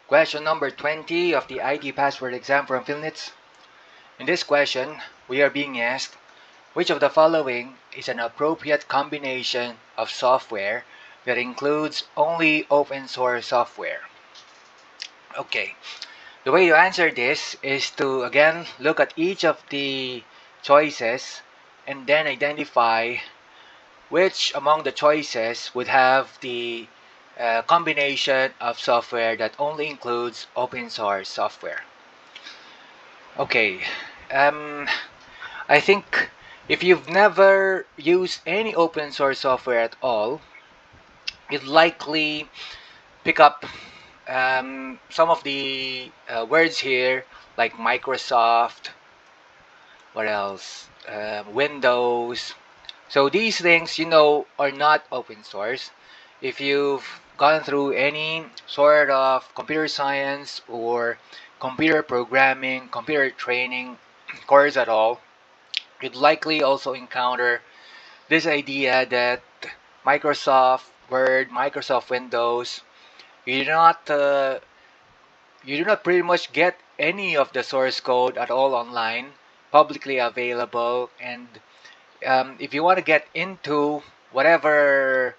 Question number 20 of the IT password exam from PhilNITS. In this question, we are being asked, which of the following is an appropriate combination of software that includes only open source software? Okay, the way to answer this is to again look at each of the choices and then identify which among the choices would have the combination of software that only includes open source software. Okay, I think if you've never used any open source software at all, you'd likely pick up some of the words here like Microsoft, what else, Windows. So these things, are not open source. If you've gone through any sort of computer science or computer programming, computer training course at all, you'd likely also encounter this idea that Microsoft Word, Microsoft Windows, you do not pretty much get any of the source code at all online, publicly available, and if you want to get into whatever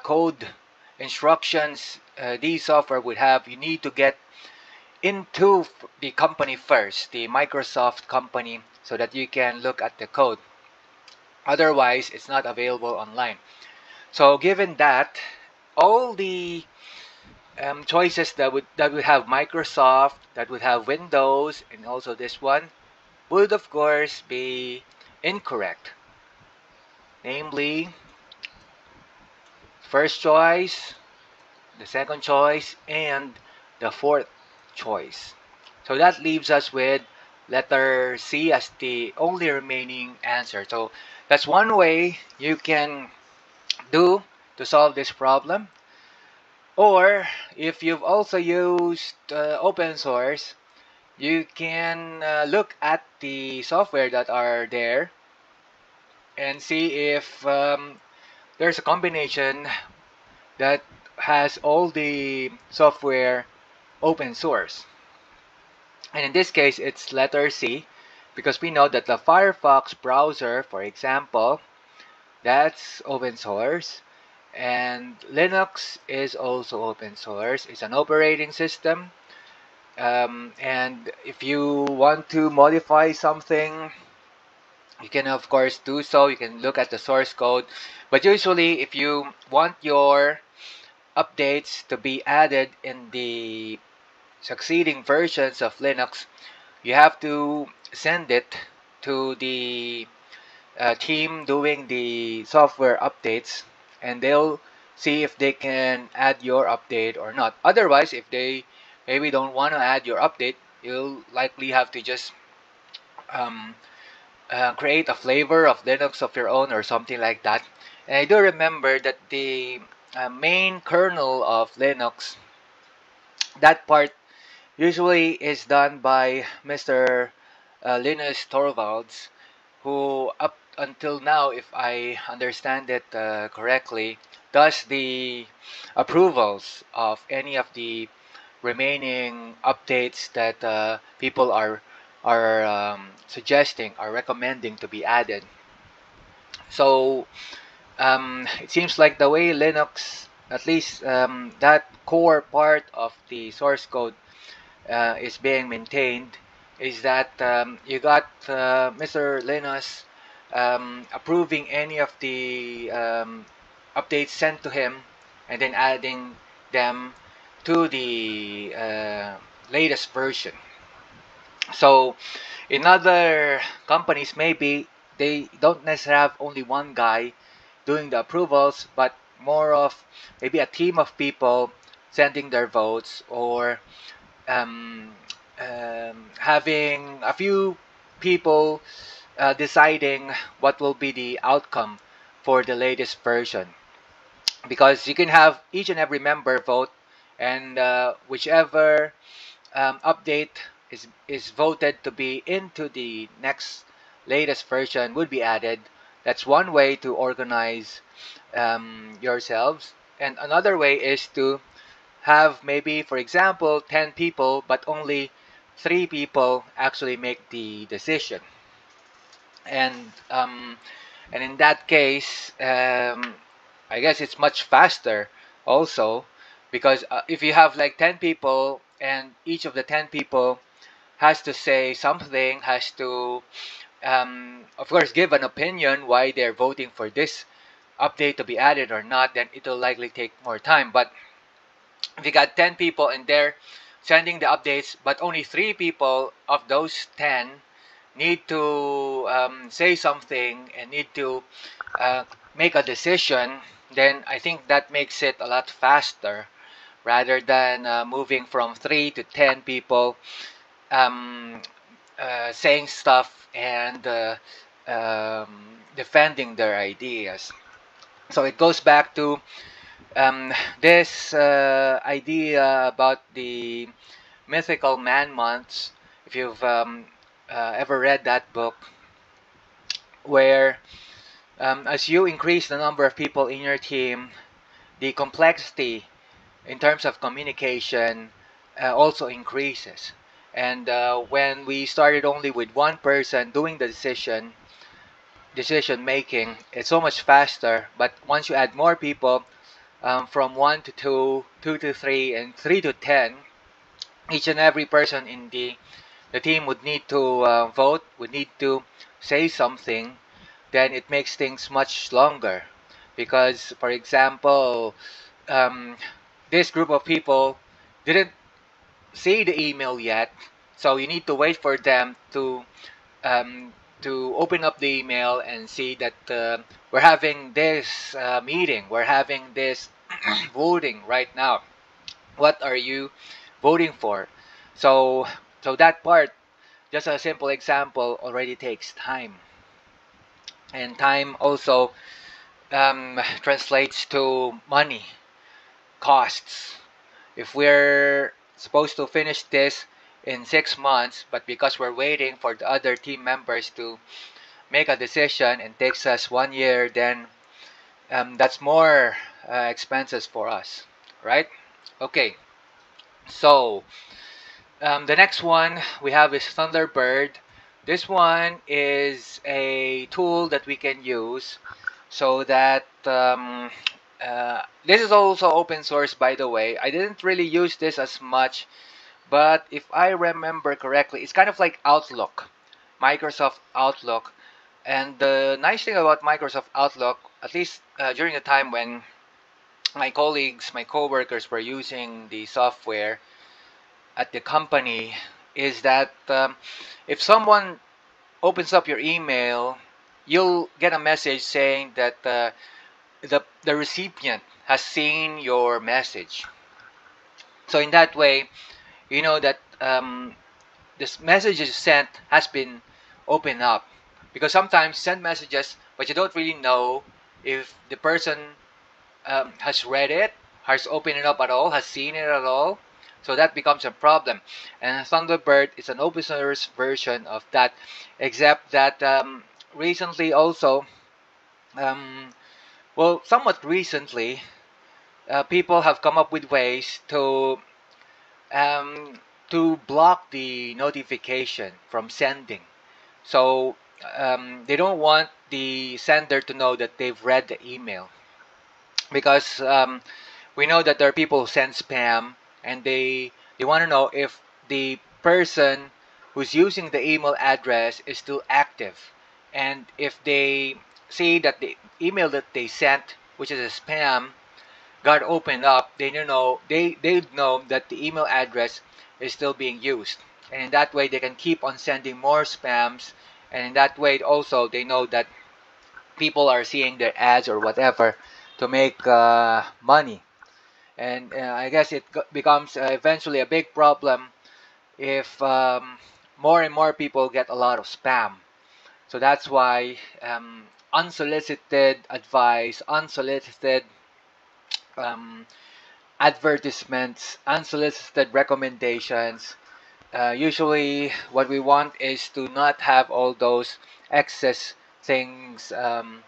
code instructions these software would have, you need to get into the company first, the Microsoft company, so that you can look at the code. Otherwise, it's not available online. So given that, all the choices that would have Microsoft, that would have Windows, and also this one, would of course be incorrect. Namely, first choice, the second choice, and the fourth choice. So that leaves us with letter C as the only remaining answer. So that's one way you can do to solve this problem. Or if you've also used open source, you can look at the software that are there and see if there's a combination that has all the software open source. And in this case, it's letter C, because we know that the Firefox browser, for example, that's open source. And Linux is also open source. It's an operating system. And if you want to modify something, you can of course do so. You can look at the source code. But usually, if you want your updates to be added in the succeeding versions of Linux, you have to send it to the team doing the software updates, and they'll see if they can add your update or not. Otherwise, if they maybe don't want to add your update, you'll likely have to just create a flavor of Linux of your own or something like that. And I do remember that the main kernel of Linux, that part usually is done by Mr. Linus Torvalds, who up until now, if I understand it correctly, does the approvals of any of the remaining updates that people are suggesting, are recommending to be added. So it seems like the way Linux, at least that core part of the source code is being maintained, is that you got Mr. Linus approving any of the updates sent to him and then adding them to the latest version. So in other companies, maybe they don't necessarily have only one guy doing the approvals, but more of maybe a team of people sending their votes, or having a few people deciding what will be the outcome for the latest version. Because you can have each and every member vote, and whichever update is voted to be into the next latest version would be added. That's one way to organize yourselves. And another way is to have maybe, for example, 10 people, but only 3 people actually make the decision. And and in that case, I guess it's much faster also, because if you have like 10 people and each of the 10 people has to say something, has to of course give an opinion why they're voting for this update to be added or not, then it'll likely take more time. But if you got 10 people and they're sending the updates, but only 3 people of those 10 need to say something and need to make a decision, then I think that makes it a lot faster rather than moving from 3 to 10 people um, saying stuff and defending their ideas. So it goes back to this idea about the mythical man months. If you've ever read that book, where as you increase the number of people in your team, the complexity in terms of communication also increases. And when we started only with one person doing the decision making, it's so much faster. But once you add more people, from 1 to 2, 2 to 3, and 3 to 10, each and every person in the team would need to vote, would need to say something, then it makes things much longer. Because, for example, um, this group of people didn't see the email yet, so you need to wait for them um, to open up the email and see that we're having this meeting, we're having this voting right now. What are you voting for? So, so that part, just a simple example, already takes time, and time also translates to money, costs. If we're supposed to finish this in 6 months, but because we're waiting for the other team members to make a decision and takes us 1 year, then that's more expenses for us, right? Okay, so the next one we have is Thunderbird. This one is a tool that we can use so that this is also open source, by the way. I didn't really use this as much, but if I remember correctly, it's kind of like Outlook, Microsoft Outlook. And the nice thing about Microsoft Outlook, at least during the time when my colleagues, my coworkers were using the software at the company, is that if someone opens up your email, you'll get a message saying that the recipient has seen your message. So in that way, you know that this message is sent has been opened up, because sometimes you send messages but you don't really know if the person has read it, has opened it up at all, has seen it at all. So that becomes a problem. And Thunderbird is an open source version of that, except that recently also, um, well, somewhat recently, people have come up with ways um, to block the notification from sending. So they don't want the sender to know that they've read the email, because we know that there are people who send spam, and they want to know if the person who's using the email address is still active. And if they see that the email that they sent, which is a spam, got opened up, they know they know that the email address is still being used, and in that way they can keep on sending more spams. And in that way also they know that people are seeing their ads or whatever to make money. And I guess it becomes eventually a big problem if more and more people get a lot of spam. So that's why unsolicited advice, unsolicited um, advertisements, unsolicited recommendations. Usually, what we want is to not have all those excess things um,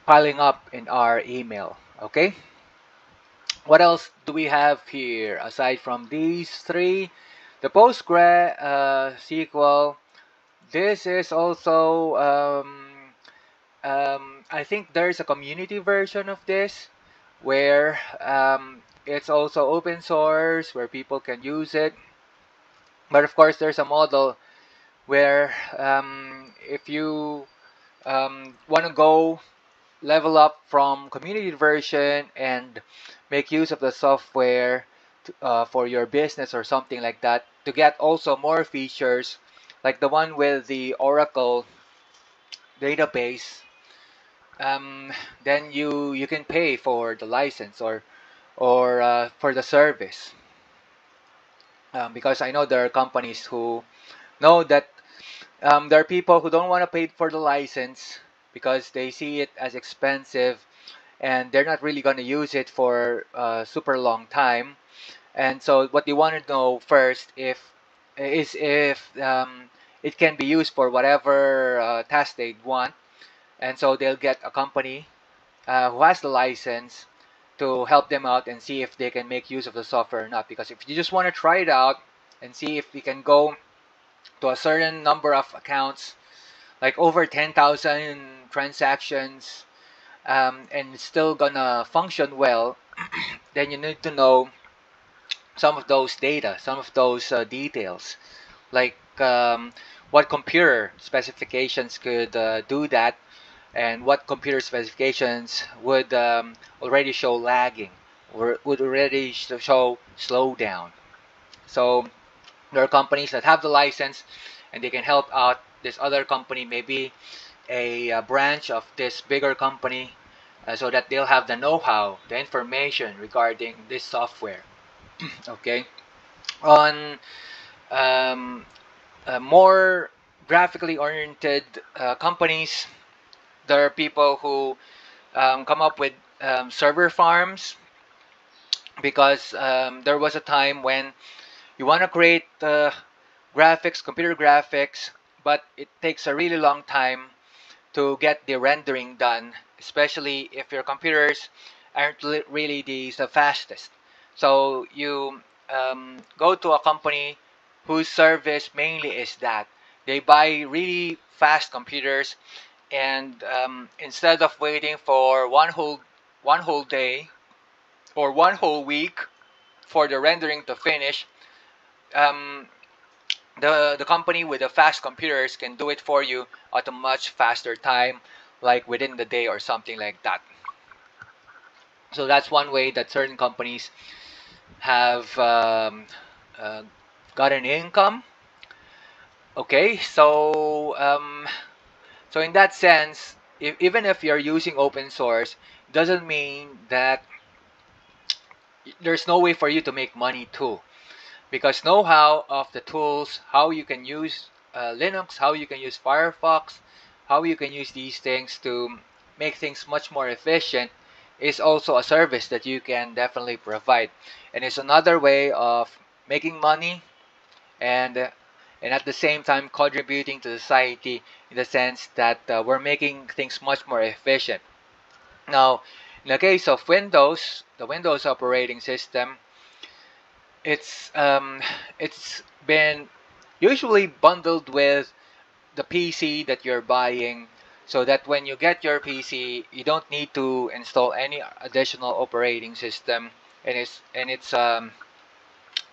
piling up in our email. Okay. What else do we have here aside from these three? The Postgre SQL. This is also I think there's a community version of this where it's also open source where people can use it. But of course, there's a model where if you want to go level up from community version and make use of the software for your business or something like that to get also more features like the one with the Oracle database, um, then you can pay for the license or for the service, because I know there are companies who know that there are people who don't want to pay for the license because they see it as expensive and they're not really going to use it for a super long time. And so what they want to know first if it can be used for whatever task they want. And so they'll get a company who has the license to help them out and see if they can make use of the software or not. Because if you just want to try it out and see if you can go to a certain number of accounts, like over 10,000 transactions, and it's still gonna function well, then you need to know some of those data, some of those details, like what computer specifications could do that, and what computer specifications would already show lagging or would already show slowdown. So there are companies that have the license and they can help out this other company, maybe a branch of this bigger company, so that they'll have the know-how, the information regarding this software. Okay. On um, more graphically oriented companies, there are people who come up with server farms because there was a time when you want to create graphics, computer graphics, but it takes a really long time to get the rendering done, especially if your computers aren't really the fastest. So you go to a company whose service mainly is that they buy really fast computers, and instead of waiting for one whole day or one whole week for the rendering to finish, um, the company with the fast computers can do it for you at a much faster time, like within the day or something like that. So that's one way that certain companies have uh, gotten income. Okay, so in that sense, even if you're using open source, doesn't mean that there's no way for you to make money too. Because know-how of the tools, how you can use Linux, how you can use Firefox, how you can use these things to make things much more efficient is also a service that you can definitely provide. And it's another way of making money and uh, and at the same time contributing to society in the sense that we're making things much more efficient. Now, in the case of Windows, the Windows operating system, it's been usually bundled with the PC that you're buying, so that when you get your PC you don't need to install any additional operating system, and it's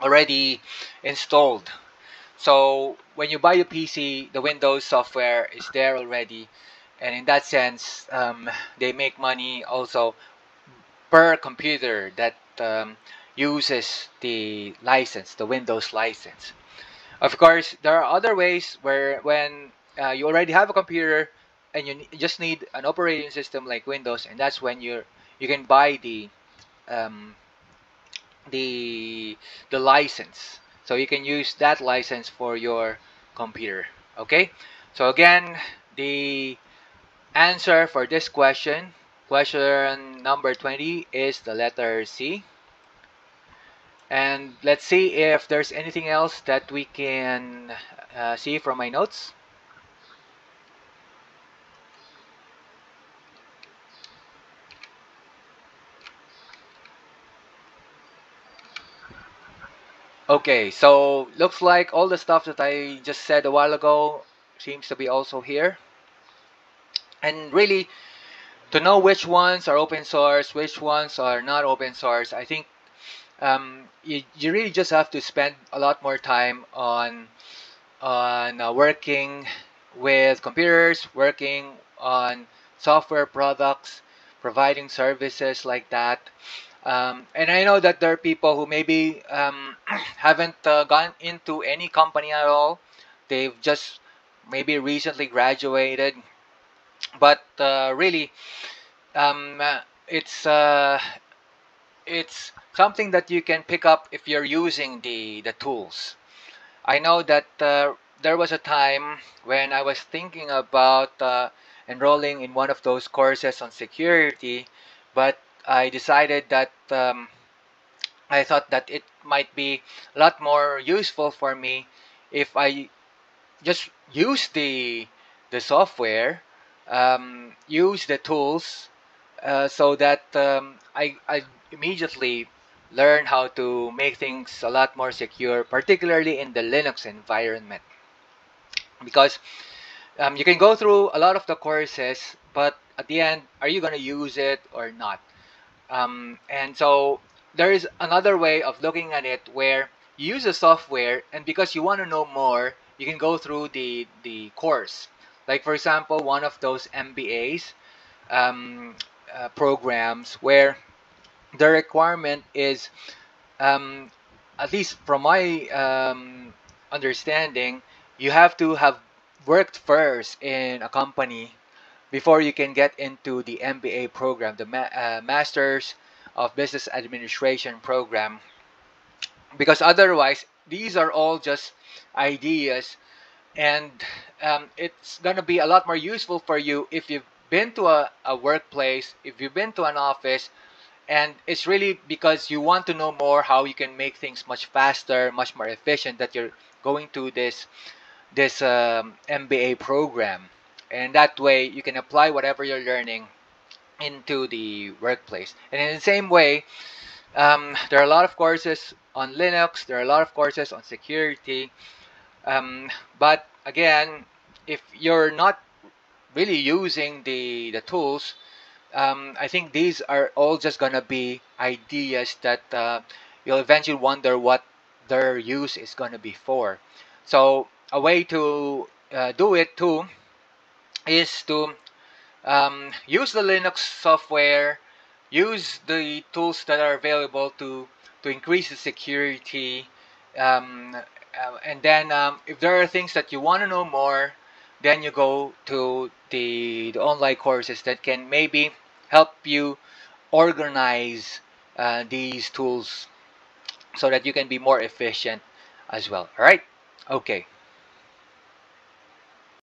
already installed. So when you buy a PC, the Windows software is there already, and in that sense they make money also per computer that uses the license, the Windows license. Of course, there are other ways where when you already have a computer and just need an operating system like Windows, and that's when you can buy um, the the license. So you can use that license for your computer. Okay. So again, the answer for this question number 20, is the letter C. And let's see if there's anything else that we can see from my notes. Okay, so looks like all the stuff that I just said a while ago seems to be also here. And really, to know which ones are open source, which ones are not open source, I think you really just have to spend a lot more time on working with computers, working on software products, providing services like that. And I know that there are people who maybe haven't gone into any company at all. They've just maybe recently graduated, but really, um, uh, it's uh, it's something that you can pick up if you're using the tools. I know that there was a time when I was thinking about enrolling in one of those courses on security, but I decided that I thought that it might be a lot more useful for me if I just use the software, use the tools, so that I immediately learn how to make things a lot more secure, particularly in the Linux environment. Because you can go through a lot of the courses, but at the end, are you going to use it or not? And so there is another way of looking at it where you use the software, and because you want to know more, you can go through the course. Like for example, one of those MBAs programs where the requirement is, um, at least from my understanding, you have to have worked first in a company before you can get into the MBA program, the Masters of Business Administration program. Because otherwise, these are all just ideas, and it's going to be a lot more useful for you if you've been to a workplace, if you've been to an office, and it's really because you want to know more how you can make things much faster, much more efficient, that you're going to this MBA program. And that way you can apply whatever you're learning into the workplace. And in the same way, there are a lot of courses on Linux, there are a lot of courses on security, but again, if you're not really using the tools, I think these are all just gonna be ideas that you'll eventually wonder what their use is gonna be for. So a way to do it too is to use the Linux software, use the tools that are available to increase the security, and then if there are things that you want to know more, then you go to the online courses that can maybe help you organize these tools so that you can be more efficient as well. All right. Okay.